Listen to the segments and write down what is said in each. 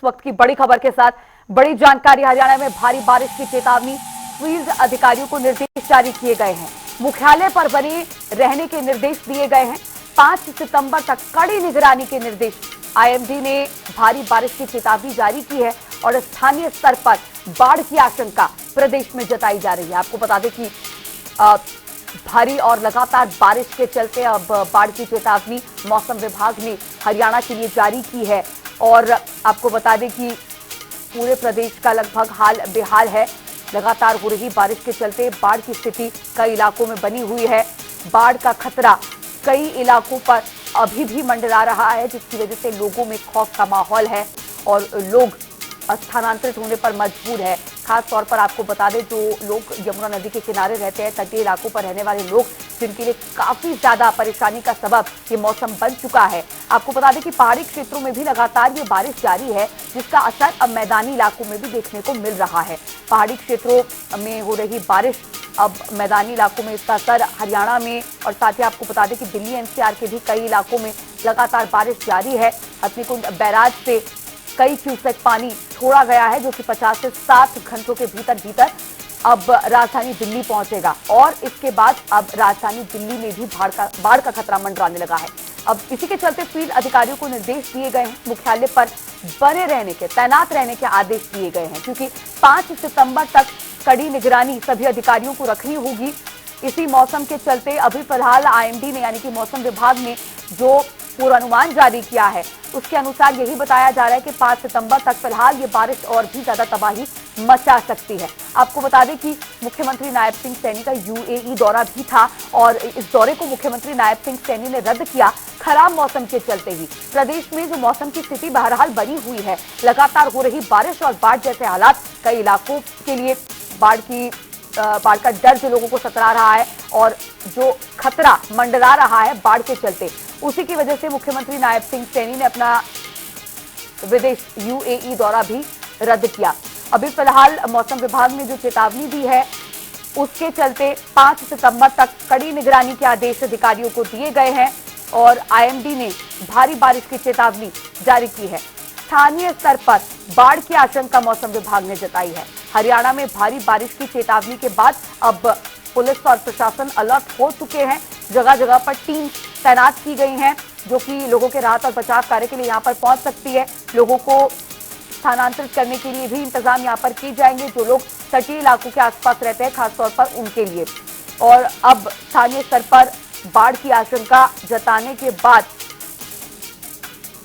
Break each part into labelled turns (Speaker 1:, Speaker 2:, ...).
Speaker 1: वक्त की बड़ी खबर के साथ बड़ी जानकारी। हरियाणा में भारी बारिश की चेतावनी, फील्ड अधिकारियों को निर्देश जारी किए गए हैं। मुख्यालय पर बने रहने के निर्देश दिए गए हैं। 5 सितंबर तक कड़ी निगरानी के निर्देश। आईएमडी ने भारी बारिश की चेतावनी जारी की है और स्थानीय स्तर पर बाढ़ की आशंका प्रदेश में जताई जा रही है। आपको बता दें कि भारी और लगातार बारिश के चलते अब बाढ़ की चेतावनी मौसम विभाग ने हरियाणा के लिए जारी की है। और आपको बता दें कि पूरे प्रदेश का लगभग हाल बेहाल है। लगातार हो रही बारिश के चलते बाढ़ की स्थिति कई इलाकों में बनी हुई है। बाढ़ का खतरा कई इलाकों पर अभी भी मंडरा रहा है, जिसकी वजह से लोगों में खौफ का माहौल है और लोग स्थानांतरित होने पर मजबूर है। खास तौर पर आपको बता दें, जो लोग यमुना नदी के किनारे रहते हैं, तटीय इलाकों पर रहने वाले लोग, जिनके लिए काफी ज्यादा परेशानी का सबब ये मौसम बन चुका है। आपको बता दें कि पहाड़ी क्षेत्रों में भी लगातार ये बारिश जारी है, जिसका असर अब मैदानी इलाकों में भी देखने को मिल रहा है। पहाड़ी क्षेत्रों में हो रही बारिश अब मैदानी इलाकों में इसका असर हरियाणा में, और साथ ही आपको बता दें कि दिल्ली एनसीआर के भी कई इलाकों में लगातार बारिश जारी है। हथनीकुंड बैराज से कई क्यूसेक पानी छोड़ा गया है, जो कि 50 से 60 घंटों के भीतर अब राजधानी दिल्ली पहुंचेगा। और इसके बाद अब राजधानी दिल्ली में भी बाढ़ का खतरा मंडराने लगा है। अब इसी के चलते फील्ड अधिकारियों को निर्देश दिए गए हैं। मुख्यालय पर बने रहने के, तैनात रहने के आदेश दिए गए हैं, क्योंकि 5 सितंबर तक कड़ी निगरानी सभी अधिकारियों को रखनी होगी। इसी मौसम के चलते अभी फिलहाल आईएमडी ने, यानी कि मौसम विभाग ने जो पूर्वानुमान जारी किया है, उसके अनुसार यही बताया जा रहा है कि 5 सितंबर तक फिलहाल ये बारिश और भी ज्यादा तबाही मचा सकती है। आपको बता दें कि मुख्यमंत्री नायब सिंह सैनी का यूएई दौरा भी था और इस दौरे को मुख्यमंत्री नायब सिंह सैनी ने रद्द किया, खराब मौसम के चलते ही। प्रदेश में जो मौसम की स्थिति बहरहाल बनी हुई है, लगातार हो रही बारिश और बाढ़ जैसे हालात कई इलाकों के लिए बाढ़ का डर जो लोगों को सता रहा है और जो खतरा मंडरा रहा है बाढ़ के चलते, उसी की वजह से मुख्यमंत्री नायब सिंह सैनी ने अपना विदेश यूएई दौरा भी रद्द किया। अभी फिलहाल मौसम विभाग ने जो चेतावनी दी है, उसके चलते 5 सितंबर तक कड़ी निगरानी के आदेश अधिकारियों को दिए गए हैं और आईएमडी ने भारी बारिश की चेतावनी जारी की है। स्थानीय स्तर पर बाढ़ की आशंका मौसम विभाग ने जताई है। हरियाणा में भारी बारिश की चेतावनी के बाद अब पुलिस और प्रशासन अलर्ट हो चुके हैं। जगह जगह पर टीम तैनात की गई हैं, जो कि लोगों के राहत और बचाव कार्य के लिए यहां पर पहुंच सकती है। लोगों को स्थानांतरित करने के लिए भी इंतजाम यहां पर किए जाएंगे, जो लोग तटीय इलाकों के आसपास रहते हैं, खासतौर पर उनके लिए। और अब स्थानीय स्तर पर बाढ़ की आशंका जताने के बाद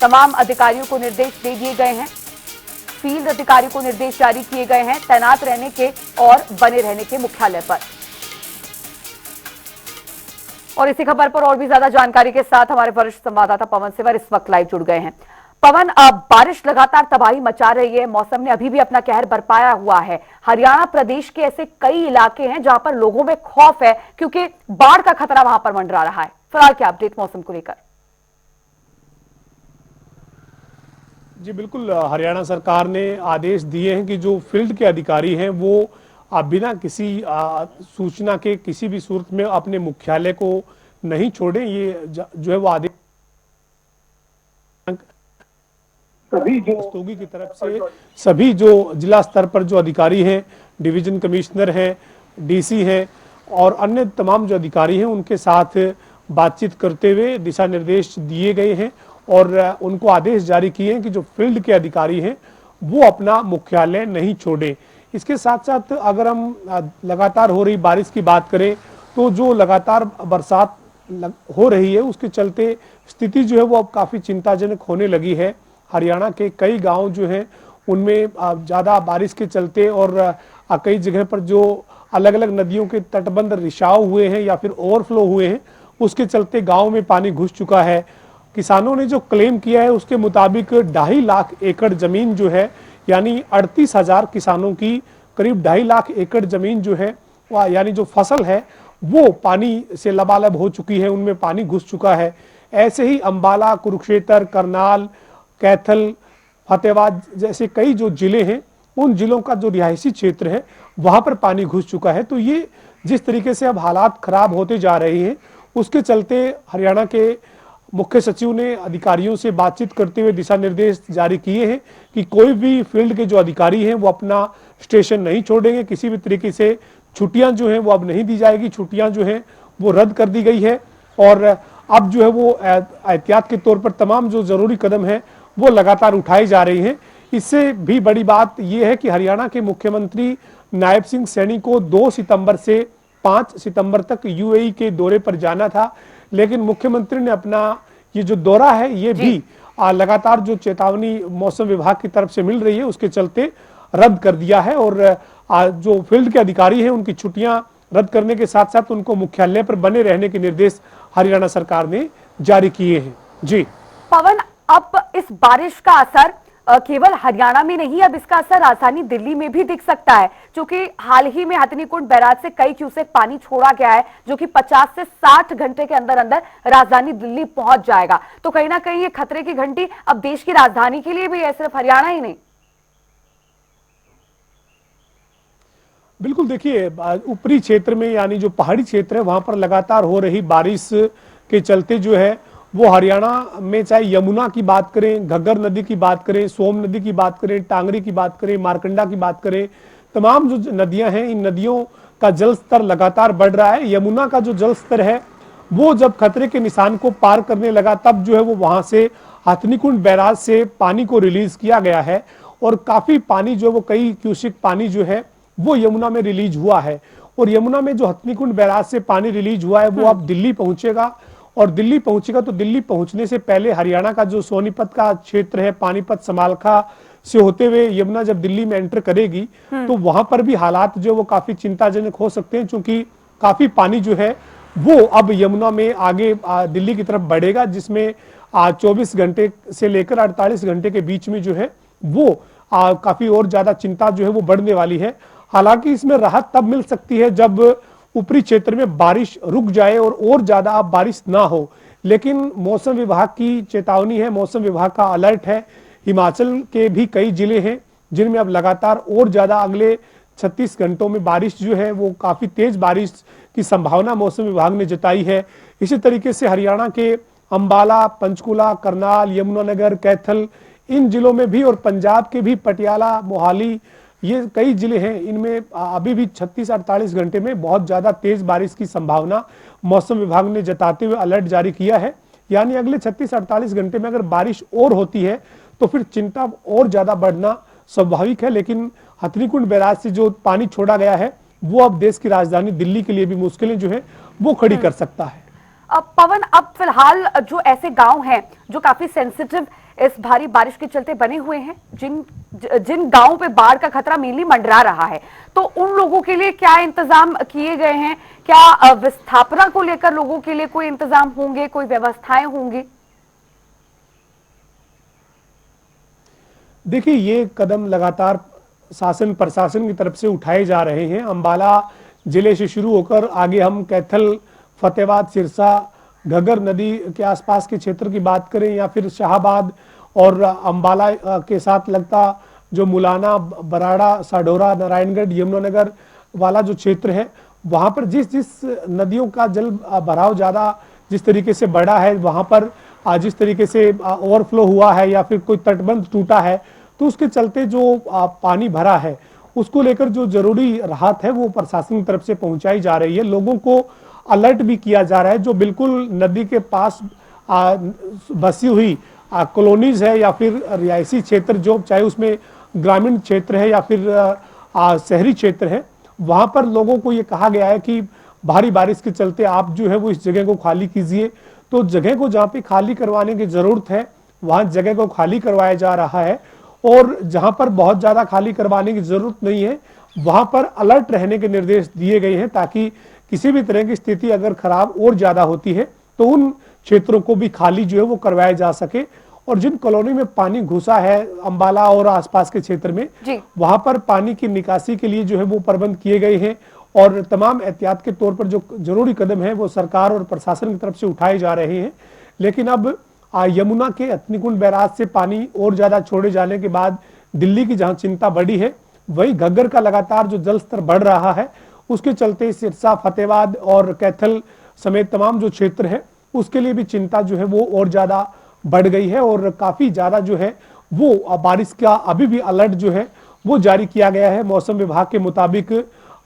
Speaker 1: तमाम अधिकारियों को निर्देश दे दिए गए हैं। फील्ड अधिकारियों को निर्देश जारी किए गए हैं तैनात रहने के और बने रहने के मुख्यालय पर। और इसी खबर पर और भी ज्यादा जानकारी के साथ हमारे वरिष्ठ संवाददाता पवन सिवर इस वक्त लाइव जुड़ गए हैं। पवन, अब बारिश लगातार तबाही मचा रही है, मौसम ने अभी भी अपना कहर बरपाया हुआ है। हरियाणा प्रदेश के ऐसे कई इलाके हैं जहां पर लोगों में खौफ है, क्योंकि बाढ़ का खतरा वहां पर मंडरा रहा है। फिलहाल क्या अपडेट मौसम को लेकर?
Speaker 2: जी बिल्कुल, हरियाणा सरकार ने आदेश दिए हैं कि जो फील्ड के अधिकारी हैं वो बिना किसी सूचना के किसी भी सूरत में अपने मुख्यालय को नहीं छोड़ें। ये जो है वो आदेश सभी रस्तोगी की तरफ से सभी जो जिला स्तर पर जो अधिकारी हैं, डिवीजन कमिश्नर हैं, डीसी हैं और अन्य तमाम जो अधिकारी हैं, उनके साथ बातचीत करते हुए दिशा निर्देश दिए गए हैं और उनको आदेश जारी किए हैं कि जो फील्ड के अधिकारी हैं वो अपना मुख्यालय नहीं छोड़ें। इसके साथ साथ अगर हम लगातार हो रही बारिश की बात करें, तो जो लगातार बरसात हो रही है, उसके चलते स्थिति जो है वो अब काफ़ी चिंताजनक होने लगी है। हरियाणा के कई गांव जो हैं उनमें ज़्यादा बारिश के चलते और कई जगह पर जो अलग अलग नदियों के तटबंध रिसाव हुए हैं या फिर ओवरफ्लो हुए हैं, उसके चलते गाँव में पानी घुस चुका है। किसानों ने जो क्लेम किया है उसके मुताबिक 2.5 लाख एकड़ जमीन जो है, यानी 38,000 किसानों की करीब 2.5 लाख एकड़ जमीन जो है, यानी जो फसल है वो पानी से लबालब हो चुकी है, उनमें पानी घुस चुका है। ऐसे ही अंबाला, कुरुक्षेत्र, करनाल, कैथल, फतेहाबाद जैसे कई जो जिले हैं, उन जिलों का जो रिहायशी क्षेत्र है वहां पर पानी घुस चुका है। तो ये जिस तरीके से अब हालात खराब होते जा रहे हैं, उसके चलते हरियाणा के मुख्य सचिव ने अधिकारियों से बातचीत करते हुए दिशा निर्देश जारी किए हैं कि कोई भी फील्ड के जो अधिकारी हैं वो अपना स्टेशन नहीं छोड़ेंगे। किसी भी तरीके से छुट्टियां जो हैं वो अब नहीं दी जाएगी, छुट्टियां जो हैं वो रद्द कर दी गई है और अब जो है वो एहतियात के तौर पर तमाम जो जरूरी कदम है वो लगातार उठाए जा रहे हैं। इससे भी बड़ी बात यह है कि हरियाणा के मुख्यमंत्री नायब सिंह सैनी को 2 सितंबर से 5 सितंबर तक यूएई के दौरे पर जाना था, लेकिन मुख्यमंत्री ने अपना ये जो दौरा है ये भी लगातार जो चेतावनी मौसम विभाग की तरफ से मिल रही है उसके चलते रद्द कर दिया है और जो फील्ड के अधिकारी हैं उनकी छुट्टियां रद्द करने के साथ साथ उनको मुख्यालय पर बने रहने के निर्देश हरियाणा सरकार ने जारी किए हैं। जी
Speaker 1: पवन, अब इस बारिश का असर केवल हरियाणा में नहीं, अब इसका असर राजधानी दिल्ली में भी दिख सकता है, क्योंकि हाल ही में हथनीकुंड बैराज से कई क्यूसेक पानी छोड़ा गया है जो कि 50 से 60 घंटे के अंदर अंदर राजधानी दिल्ली पहुंच जाएगा। तो कहीं ना कहीं ये खतरे की घंटी अब देश की राजधानी के लिए भी है, सिर्फ हरियाणा ही नहीं।
Speaker 2: बिल्कुल, देखिए ऊपरी क्षेत्र में यानी जो पहाड़ी क्षेत्र है वहां पर लगातार हो रही बारिश के चलते जो है वो हरियाणा में चाहे यमुना की बात करें, घग्गर नदी की बात करें, सोम नदी की बात करें, टांगरी की बात करें, मारकंडा की बात करें, तमाम जो नदियां हैं इन नदियों का जल स्तर लगातार बढ़ रहा है। यमुना का जो जल स्तर है वो जब खतरे के निशान को पार करने लगा तब जो है वो वहां से हथनीकुंड बैराज से पानी को रिलीज किया गया है और काफी पानी जो वो कई क्यूसेक पानी जो है वो यमुना में रिलीज हुआ है और यमुना में जो हथनीकुंड बैराज से पानी रिलीज हुआ है वो अब दिल्ली पहुंचेगा और दिल्ली पहुंचेगा तो दिल्ली पहुंचने से पहले हरियाणा का जो सोनीपत का क्षेत्र है, पानीपत समालखा से होते हुए यमुना जब दिल्ली में एंटर करेगी तो वहां पर भी हालात जो वो काफी चिंताजनक हो सकते हैं, क्योंकि काफी पानी जो है वो अब यमुना में आगे दिल्ली की तरफ बढ़ेगा, जिसमें 24 घंटे से लेकर 48 घंटे के बीच में जो है वो काफी और ज्यादा चिंता जो है वो बढ़ने वाली है। हालांकि इसमें राहत तब मिल सकती है जब ऊपरी क्षेत्र में बारिश रुक जाए और ज्यादा अब बारिश ना हो, लेकिन मौसम विभाग की चेतावनी है, मौसम विभाग का अलर्ट है। हिमाचल के भी कई जिले हैं जिनमें अब लगातार और ज्यादा अगले 36 घंटों में बारिश जो है वो काफी तेज बारिश की संभावना मौसम विभाग ने जताई है। इसी तरीके से हरियाणा के अंबाला, पंचकुला, करनाल, यमुनानगर, कैथल इन जिलों में भी और पंजाब के भी पटियाला, मोहाली, ये कई जिले हैं, इनमें अभी भी 36-48 घंटे में बहुत ज्यादा तेज बारिश की संभावना मौसम विभाग ने जताते हुए अलर्ट जारी किया है। यानी अगले 36-48 घंटे में अगर बारिश और होती है तो फिर चिंता और ज्यादा बढ़ना स्वाभाविक है, लेकिन हथनीकुंड बैराज से जो पानी छोड़ा गया है वो अब देश की राजधानी दिल्ली के लिए भी मुश्किलें जो है वो खड़ी कर सकता है।
Speaker 1: पवन, अब फिलहाल जो ऐसे गांव हैं जो काफी सेंसिटिव इस भारी बारिश के चलते बने हुए हैं, जिन गांवों पे बाढ़ का खतरा मेनली मंडरा रहा है, तो उन लोगों के लिए क्या इंतजाम किए गए हैं? क्या विस्थापना को लेकर लोगों के लिए कोई इंतजाम होंगे, कोई व्यवस्थाएं होंगी?
Speaker 2: देखिए, ये कदम लगातार शासन प्रशासन की तरफ से उठाए जा रहे हैं। अंबाला जिले से शुरू होकर आगे हम कैथल, फतेहाबाद, सिरसा, घग्गर नदी के आसपास के क्षेत्र की बात करें या फिर शाहबाद और अंबाला के साथ लगता जो मुलाना, बराड़ा, साडोरा, नारायणगढ़, यमुनानगर वाला जो क्षेत्र है वहां पर जिस जिस नदियों का जल भराव ज्यादा जिस तरीके से बढ़ा है, वहां पर जिस तरीके से ओवरफ्लो हुआ है या फिर कोई तटबंध टूटा है, तो उसके चलते जो पानी भरा है उसको लेकर जो जरूरी राहत है वो प्रशासन की तरफ से पहुंचाई जा रही है। लोगों को अलर्ट भी किया जा रहा है। जो बिल्कुल नदी के पास बसी हुई कॉलोनीज है या फिर रिहायशी क्षेत्र, जो चाहे उसमें ग्रामीण क्षेत्र है या फिर शहरी क्षेत्र है, वहां पर लोगों को ये कहा गया है कि भारी बारिश के चलते आप जो है वो इस जगह को खाली कीजिए। तो जगह को जहाँ पे खाली करवाने की जरूरत है वहां जगह को खाली करवाया जा रहा है और जहां पर बहुत ज्यादा खाली करवाने की जरूरत नहीं है वहां पर अलर्ट रहने के निर्देश दिए गए हैं, ताकि किसी भी तरह की स्थिति अगर खराब और ज्यादा होती है तो उन क्षेत्रों को भी खाली जो है वो करवाया जा सके। और जिन कॉलोनी में पानी घुसा है अंबाला और आसपास के क्षेत्र में, वहां पर पानी की निकासी के लिए जो है वो प्रबंध किए गए हैं और तमाम एहतियात के तौर पर जो जरूरी कदम है वो सरकार और प्रशासन की तरफ से उठाए जा रहे हैं। लेकिन अब यमुना के हथनीकुंड बैराज से पानी और ज्यादा छोड़े जाने के बाद दिल्ली की जहां चिंता बढ़ी है, वही घग्गर का लगातार जो जल स्तर बढ़ रहा है उसके चलते सिरसा, फतेहाबाद और कैथल समेत तमाम जो क्षेत्र है उसके लिए भी चिंता जो है वो और ज्यादा बढ़ गई है और काफी ज्यादा जो है वो बारिश का अभी भी अलर्ट जो है वो जारी किया गया है। मौसम विभाग के मुताबिक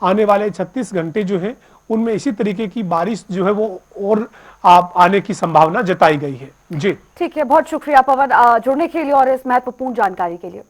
Speaker 2: आने वाले 36 घंटे जो है उनमें इसी तरीके की बारिश जो है वो और आने की संभावना जताई गई है। जी
Speaker 1: ठीक है, बहुत शुक्रिया पवन जुड़ने के लिए और इस महत्वपूर्ण जानकारी के लिए।